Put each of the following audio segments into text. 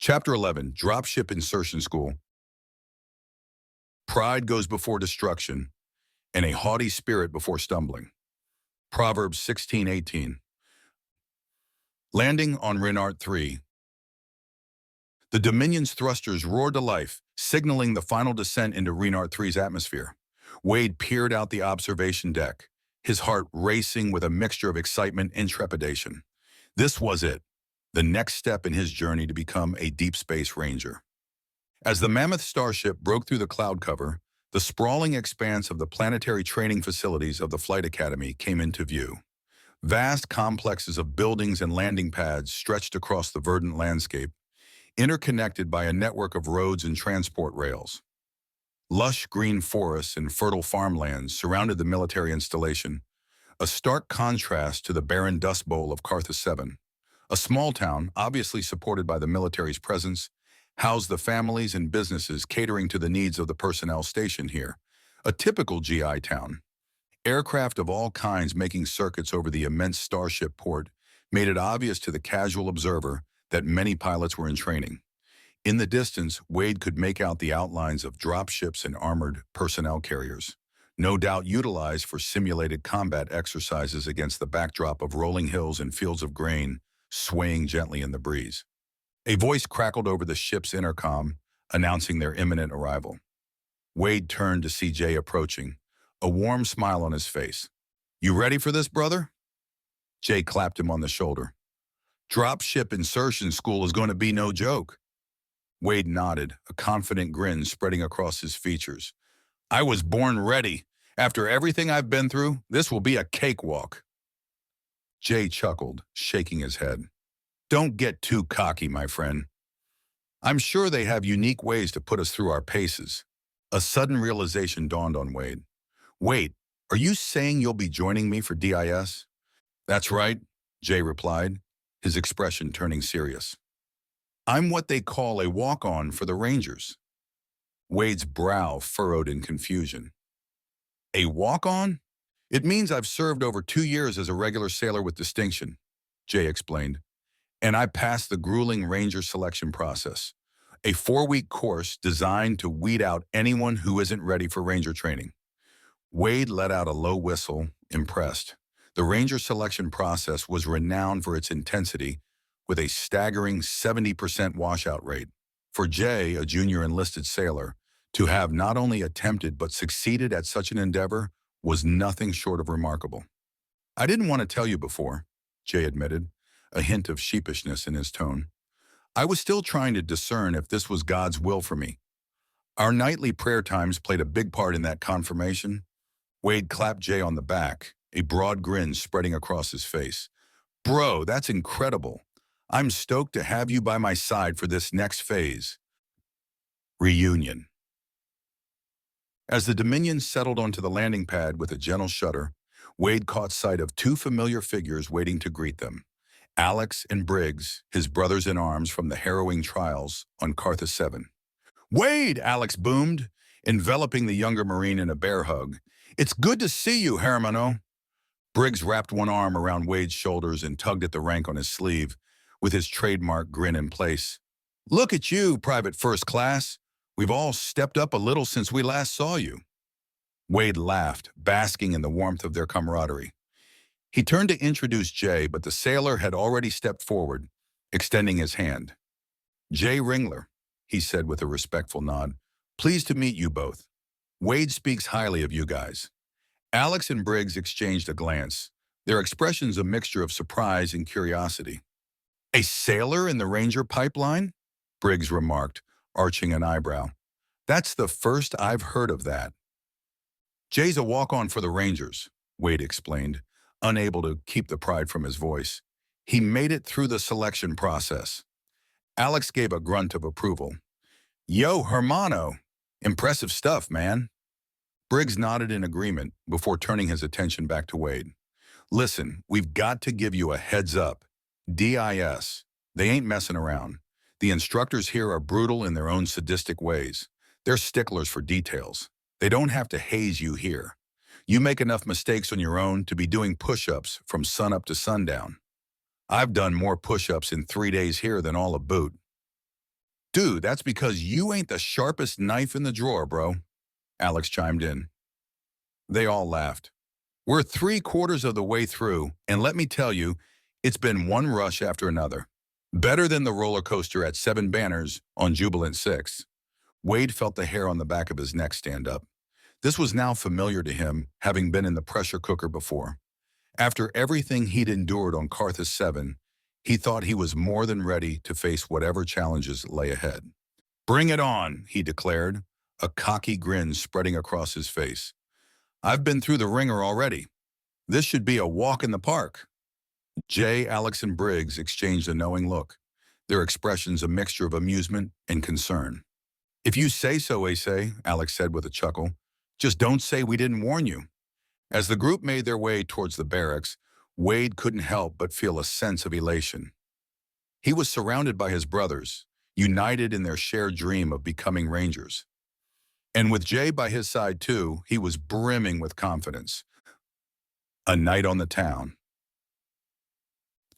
Chapter 11, Dropship Insertion School. Pride goes before destruction, and a haughty spirit before stumbling. Proverbs 16:18. Landing on Renart 3. The Dominion's thrusters roared to life, signaling the final descent into Renart 3's atmosphere. Wade peered out the observation deck, his heart racing with a mixture of excitement and trepidation. This was it, the next step in his journey to become a deep space ranger. As the mammoth starship broke through the cloud cover, the sprawling expanse of the planetary training facilities of the Flight Academy came into view. Vast complexes of buildings and landing pads stretched across the verdant landscape, interconnected by a network of roads and transport rails. Lush green forests and fertile farmlands surrounded the military installation, a stark contrast to the barren dust bowl of Carthus 7. A small town, obviously supported by the military's presence, housed the families and businesses catering to the needs of the personnel stationed here. A typical GI town. Aircraft of all kinds making circuits over the immense starship port made it obvious to the casual observer that many pilots were in training. In the distance, Wade could make out the outlines of dropships and armored personnel carriers, no doubt utilized for simulated combat exercises against the backdrop of rolling hills and fields of grain swaying gently in the breeze. A voice crackled over the ship's intercom, announcing their imminent arrival. Wade turned to see Jay approaching, a warm smile on his face. "You ready for this, brother?" Jay clapped him on the shoulder. "Dropship Insertion School is going to be no joke." Wade nodded, a confident grin spreading across his features. "I was born ready. After everything I've been through, this will be a cakewalk." Jay chuckled, shaking his head. "Don't get too cocky, my friend. I'm sure they have unique ways to put us through our paces." A sudden realization dawned on Wade. "Wait, are you saying you'll be joining me for DIS?" "That's right," Jay replied, his expression turning serious. "I'm what they call a walk-on for the Rangers." Wade's brow furrowed in confusion. "A walk-on? It means I've served over 2 years as a regular sailor with distinction," Jay explained. "And I passed the grueling Ranger selection process, a 4-week course designed to weed out anyone who isn't ready for Ranger training." Wade let out a low whistle, impressed. The Ranger selection process was renowned for its intensity, with a staggering 70% washout rate. For Jay, a junior enlisted sailor, to have not only attempted but succeeded at such an endeavor was nothing short of remarkable. "I didn't want to tell you before," Jay admitted, a hint of sheepishness in his tone. "I was still trying to discern if this was God's will for me. Our nightly prayer times played a big part in that confirmation." Wade clapped Jay on the back, a broad grin spreading across his face. "Bro, that's incredible. I'm stoked to have you by my side for this next phase." Reunion. As the Dominion settled onto the landing pad with a gentle shudder, Wade caught sight of 2 familiar figures waiting to greet them. Alex and Briggs, his brothers-in-arms from the harrowing trials on Carthus 7. "Wade!" Alex boomed, enveloping the younger Marine in a bear hug. "It's good to see you, hermano." Briggs wrapped one arm around Wade's shoulders and tugged at the rank on his sleeve, with his trademark grin in place. "Look at you, Private First Class. We've all stepped up a little since we last saw you." Wade laughed, basking in the warmth of their camaraderie. He turned to introduce Jay, but the sailor had already stepped forward, extending his hand. "Jay Ringler," he said with a respectful nod. "Pleased to meet you both. Wade speaks highly of you guys." Alex and Briggs exchanged a glance, their expressions a mixture of surprise and curiosity. "A sailor in the Ranger pipeline?" Briggs remarked, arching an eyebrow. "That's the first I've heard of that." "Jay's a walk-on for the Rangers," Wade explained, unable to keep the pride from his voice. "He made it through the selection process." Alex gave a grunt of approval. "Yo, hermano, impressive stuff, man." Briggs nodded in agreement before turning his attention back to Wade. "Listen, we've got to give you a heads up. DIS, they ain't messing around. The instructors here are brutal in their own sadistic ways. They're sticklers for details. They don't have to haze you here. You make enough mistakes on your own to be doing push-ups from sunup to sundown. I've done more push-ups in 3 days here than all of boot." Dude, that's because you ain't the sharpest knife in the drawer, bro, Alex chimed in. They all laughed. We're three-quarters of the way through, and let me tell you, it's been one rush after another. Better than the roller coaster at Seven Banners on Jubilant 6. Wade felt the hair on the back of his neck stand up. This was now familiar to him, having been in the pressure cooker before. After everything he'd endured on Carthus 7, he thought he was more than ready to face whatever challenges lay ahead. Bring it on, he declared, a cocky grin spreading across his face. I've been through the ringer already. This should be a walk in the park. Jay, Alex, and Briggs exchanged a knowing look, their expressions a mixture of amusement and concern. If you say so, Ace, Alex said with a chuckle. Just don't say we didn't warn you. As the group made their way towards the barracks, Wade couldn't help but feel a sense of elation. He was surrounded by his brothers, united in their shared dream of becoming Rangers. And with Jay by his side too, he was brimming with confidence. A night on the town.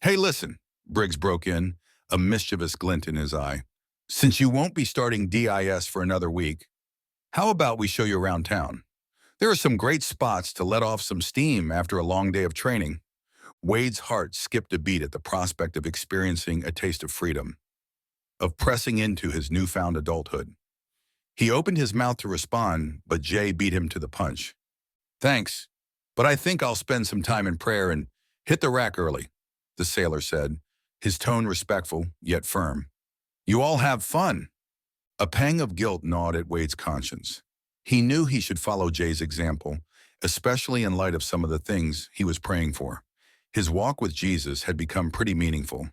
Hey, listen, Briggs broke in, a mischievous glint in his eye. Since you won't be starting DIS for another week, how about we show you around town? There are some great spots to let off some steam after a long day of training. Wade's heart skipped a beat at the prospect of experiencing a taste of freedom, of pressing into his newfound adulthood. He opened his mouth to respond, but Jay beat him to the punch. Thanks, but I think I'll spend some time in prayer and hit the rack early, the sailor said, his tone respectful yet firm. You all have fun. A pang of guilt gnawed at Wade's conscience. He knew he should follow Jay's example, especially in light of some of the things he was praying for. His walk with Jesus had become pretty meaningful,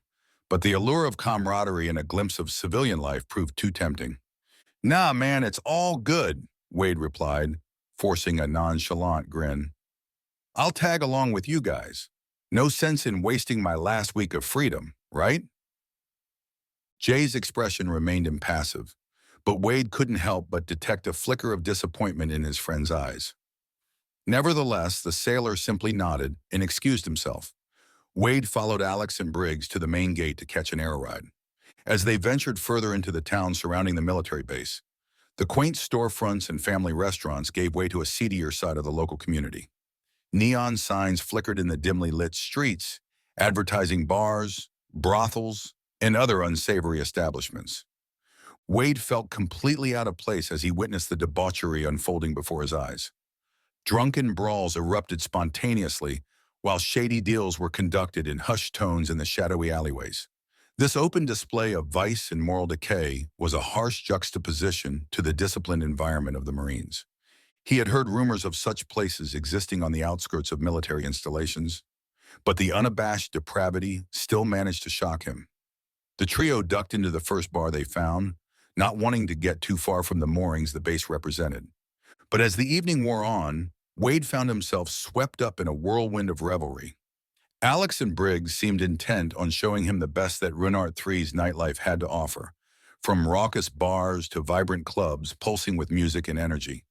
but the allure of camaraderie and a glimpse of civilian life proved too tempting. Nah, man, it's all good, Wade replied, forcing a nonchalant grin. I'll tag along with you guys. No sense in wasting my last week of freedom, right? Jay's expression remained impassive, but Wade couldn't help but detect a flicker of disappointment in his friend's eyes. Nevertheless, the sailor simply nodded and excused himself. Wade followed Alex and Briggs to the main gate to catch an aero ride. As they ventured further into the town surrounding the military base, the quaint storefronts and family restaurants gave way to a seedier side of the local community. Neon signs flickered in the dimly lit streets, advertising bars, brothels, and other unsavory establishments. Wade felt completely out of place as he witnessed the debauchery unfolding before his eyes. Drunken brawls erupted spontaneously, while shady deals were conducted in hushed tones in the shadowy alleyways. This open display of vice and moral decay was a harsh juxtaposition to the disciplined environment of the Marines. He had heard rumors of such places existing on the outskirts of military installations, but the unabashed depravity still managed to shock him. The trio ducked into the first bar they found, not wanting to get too far from the moorings the base represented. But as the evening wore on, Wade found himself swept up in a whirlwind of revelry. Alex and Briggs seemed intent on showing him the best that Renard 3's nightlife had to offer, from raucous bars to vibrant clubs pulsing with music and energy.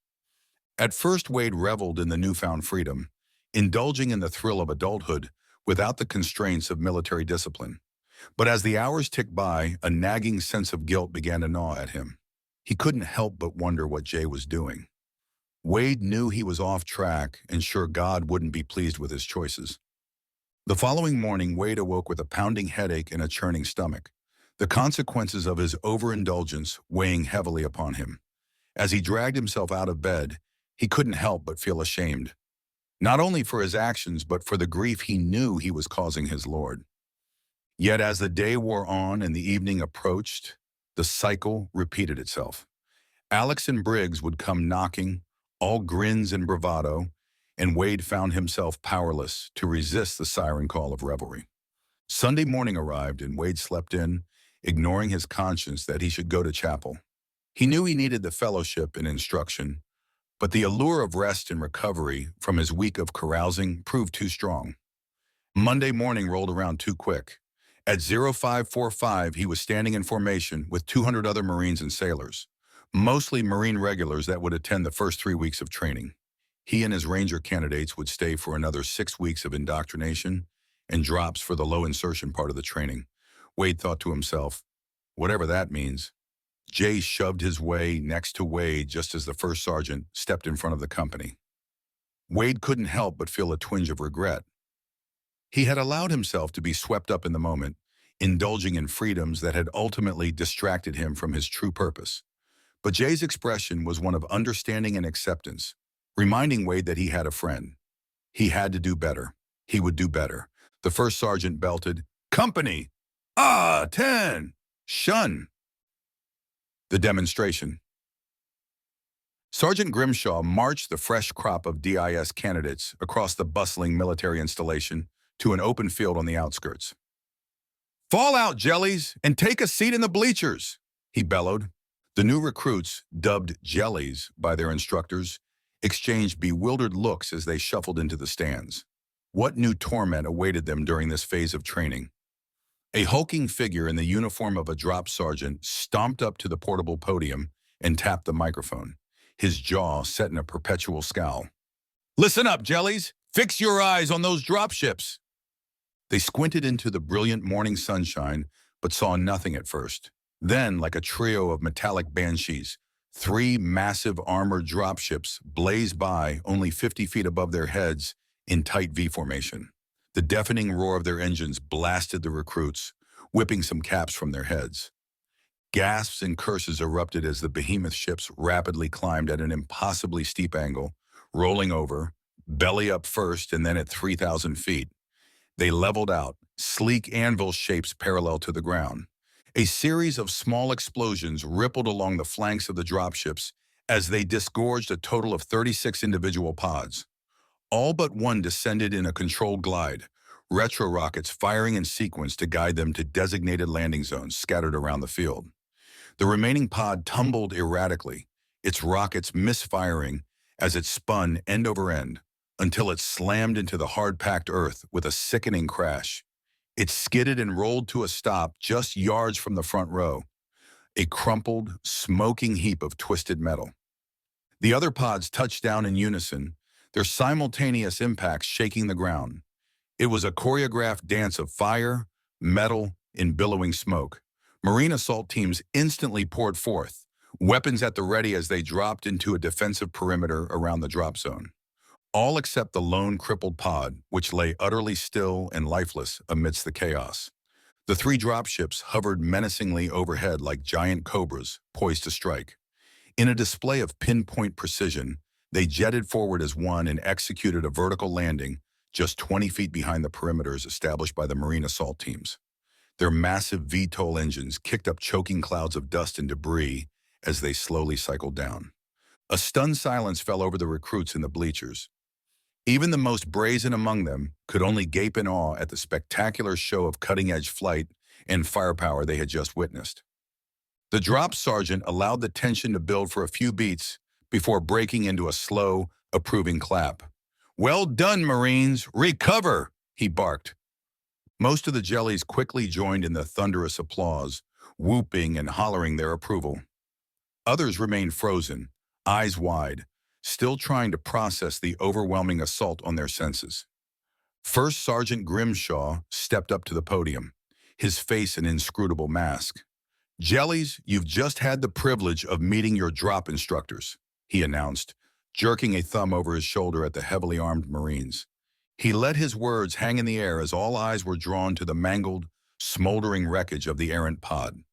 At first, Wade reveled in the newfound freedom, indulging in the thrill of adulthood without the constraints of military discipline. But as the hours ticked by, a nagging sense of guilt began to gnaw at him. He couldn't help but wonder what Jay was doing. Wade knew he was off track and sure God wouldn't be pleased with his choices. The following morning, Wade awoke with a pounding headache and a churning stomach, the consequences of his overindulgence weighing heavily upon him. As he dragged himself out of bed, he couldn't help but feel ashamed, not only for his actions but for the grief he knew he was causing his Lord. Yet as the day wore on and the evening approached, the cycle repeated itself. Alex and Briggs would come knocking, all grins and bravado, and Wade found himself powerless to resist the siren call of revelry. Sunday morning arrived and Wade slept in, ignoring his conscience that he should go to chapel. He knew he needed the fellowship and instruction, but the allure of rest and recovery from his week of carousing proved too strong. Monday morning rolled around too quick. At 0545, he was standing in formation with 200 other Marines and sailors, mostly Marine regulars that would attend the first 3 weeks of training. He and his Ranger candidates would stay for another 6 weeks of indoctrination and drops for the low insertion part of the training. Wade thought to himself, whatever that means. Jay shoved his way next to Wade just as the first sergeant stepped in front of the company. Wade couldn't help but feel a twinge of regret. He had allowed himself to be swept up in the moment, indulging in freedoms that had ultimately distracted him from his true purpose. But Jay's expression was one of understanding and acceptance, reminding Wade that he had a friend. He had to do better. He would do better. The first sergeant belted, "Company! 10! Shun!" The demonstration. Sergeant Grimshaw marched the fresh crop of DIS candidates across the bustling military installation to an open field on the outskirts. "Fall out, jellies, and take a seat in the bleachers," he bellowed. The new recruits, dubbed jellies by their instructors, exchanged bewildered looks as they shuffled into the stands. What new torment awaited them during this phase of training? A hulking figure in the uniform of a drop sergeant stomped up to the portable podium and tapped the microphone, his jaw set in a perpetual scowl. "Listen up, jellies! Fix your eyes on those dropships!" They squinted into the brilliant morning sunshine, but saw nothing at first. Then, like a trio of metallic banshees, 3 massive armored dropships blazed by only 50 feet above their heads in tight V formation. The deafening roar of their engines blasted the recruits, whipping some caps from their heads. Gasps and curses erupted as the behemoth ships rapidly climbed at an impossibly steep angle, rolling over, belly up first and then at 3,000 feet. They leveled out, sleek anvil shapes parallel to the ground. A series of small explosions rippled along the flanks of the dropships as they disgorged a total of 36 individual pods. All but one descended in a controlled glide, retro rockets firing in sequence to guide them to designated landing zones scattered around the field. The remaining pod tumbled erratically, its rockets misfiring as it spun end over end, until it slammed into the hard-packed earth with a sickening crash. It skidded and rolled to a stop just yards from the front row, a crumpled, smoking heap of twisted metal. The other pods touched down in unison, their simultaneous impacts shaking the ground. It was a choreographed dance of fire, metal, and billowing smoke. Marine assault teams instantly poured forth, weapons at the ready as they dropped into a defensive perimeter around the drop zone. All except the lone crippled pod, which lay utterly still and lifeless amidst the chaos. The 3 dropships hovered menacingly overhead like giant cobras, poised to strike. In a display of pinpoint precision, they jetted forward as one and executed a vertical landing just 20 feet behind the perimeters established by the Marine assault teams. Their massive VTOL engines kicked up choking clouds of dust and debris as they slowly cycled down. A stunned silence fell over the recruits in the bleachers. Even the most brazen among them could only gape in awe at the spectacular show of cutting-edge flight and firepower they had just witnessed. The drop sergeant allowed the tension to build for a few beats before breaking into a slow, approving clap. "Well done, Marines! Recover!" he barked. Most of the jellies quickly joined in the thunderous applause, whooping and hollering their approval. Others remained frozen, eyes wide, still trying to process the overwhelming assault on their senses. First Sergeant Grimshaw stepped up to the podium, his face an inscrutable mask. "Jellies, you've just had the privilege of meeting your drop instructors," he announced, jerking a thumb over his shoulder at the heavily armed Marines. He let his words hang in the air as all eyes were drawn to the mangled, smoldering wreckage of the errant pod.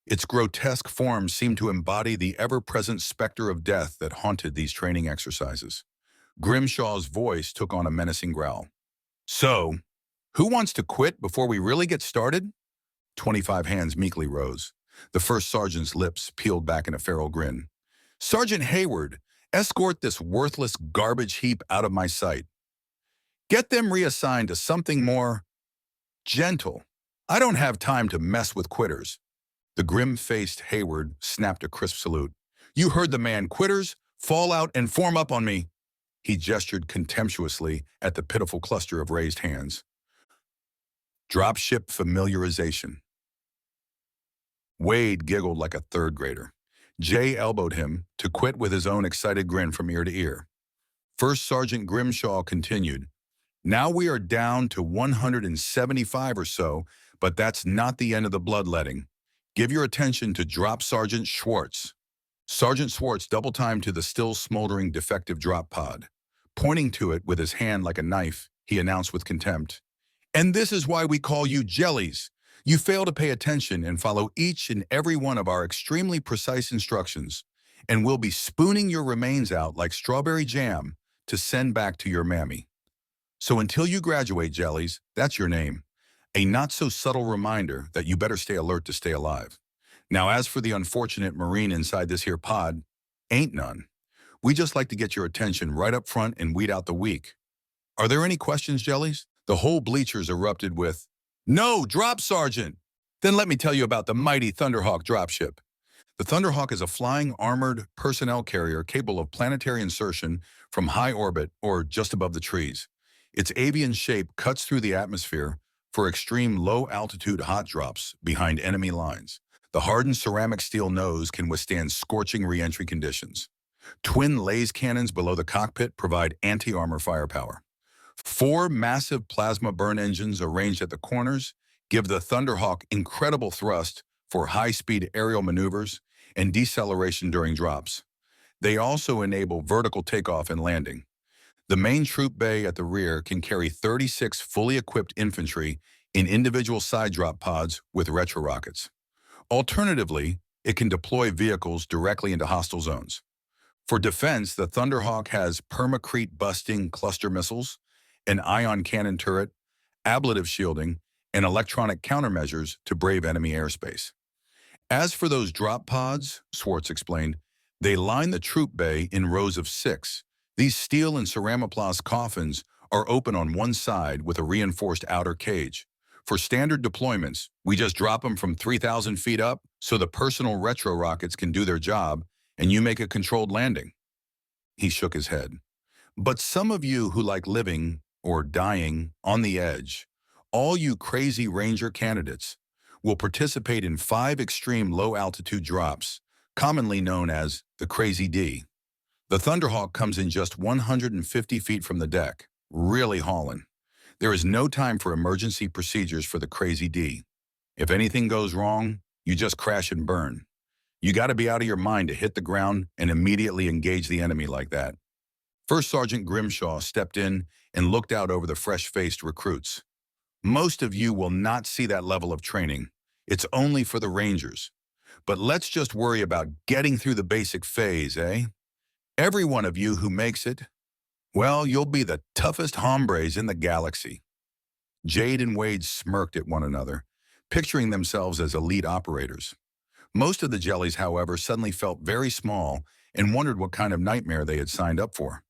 Its grotesque form seemed to embody the ever-present specter of death that haunted these training exercises. Grimshaw's voice took on a menacing growl. "So, who wants to quit before we really get started?" 25 hands meekly rose. The first sergeant's lips peeled back in a feral grin. "Sergeant Hayward, escort this worthless garbage heap out of my sight. Get them reassigned to something more gentle. I don't have time to mess with quitters." The grim-faced Hayward snapped a crisp salute. "You heard the man, quitters, fall out and form up on me." He gestured contemptuously at the pitiful cluster of raised hands. Dropship familiarization. Wade giggled like a third grader. Jay elbowed him to quit with his own excited grin from ear to ear. First Sergeant Grimshaw continued, "Now we are down to 175 or so, but that's not the end of the bloodletting. Give your attention to Drop Sergeant Schwartz. Sergeant Schwartz double-timed to the still smoldering defective drop pod. Pointing to it with his hand like a knife, he announced with contempt, "And this is why we call you jellies. You fail to pay attention and follow each and every one of our extremely precise instructions, and we'll be spooning your remains out like strawberry jam to send back to your mammy. So until you graduate, jellies, that's your name. A not-so-subtle reminder that you better stay alert to stay alive. Now, as for the unfortunate Marine inside this here pod, ain't none. We just like to get your attention right up front and weed out the weak. Are there any questions, jellies?" The whole bleachers erupted with, "No, Drop Sergeant! Then let me tell you about the mighty Thunderhawk dropship." The Thunderhawk is a flying armored personnel carrier capable of planetary insertion from high orbit or just above the trees. Its avian shape cuts through the atmosphere for extreme low-altitude hot drops behind enemy lines. The hardened ceramic steel nose can withstand scorching re-entry conditions. Twin laser cannons below the cockpit provide anti-armor firepower. 4 massive plasma burn engines arranged at the corners give the Thunderhawk incredible thrust for high-speed aerial maneuvers and deceleration during drops. They also enable vertical takeoff and landing. The main troop bay at the rear can carry 36 fully equipped infantry in individual side drop pods with retro rockets. Alternatively, it can deploy vehicles directly into hostile zones. For defense, the Thunderhawk has permacrete-busting cluster missiles, an ion cannon turret, ablative shielding, and electronic countermeasures to brave enemy airspace. As for those drop pods, Schwartz explained, they line the troop bay in rows of 6. These steel and ceramiplast coffins are open on one side with a reinforced outer cage. For standard deployments, we just drop them from 3,000 feet up so the personal retro rockets can do their job and you make a controlled landing. He shook his head. But some of you who like living or dying on the edge, all you crazy Ranger candidates, will participate in 5 extreme low-altitude drops, commonly known as the Crazy D. The Thunderhawk comes in just 150 feet from the deck, really hauling. There is no time for emergency procedures for the Crazy D. If anything goes wrong, you just crash and burn. You got to be out of your mind to hit the ground and immediately engage the enemy like that. First Sergeant Grimshaw stepped in and looked out over the fresh-faced recruits. Most of you will not see that level of training. It's only for the Rangers. But let's just worry about getting through the basic phase, eh? Every one of you who makes it, well, you'll be the toughest hombres in the galaxy. Jade and Wade smirked at one another, picturing themselves as elite operators. Most of the jellies, however, suddenly felt very small and wondered what kind of nightmare they had signed up for.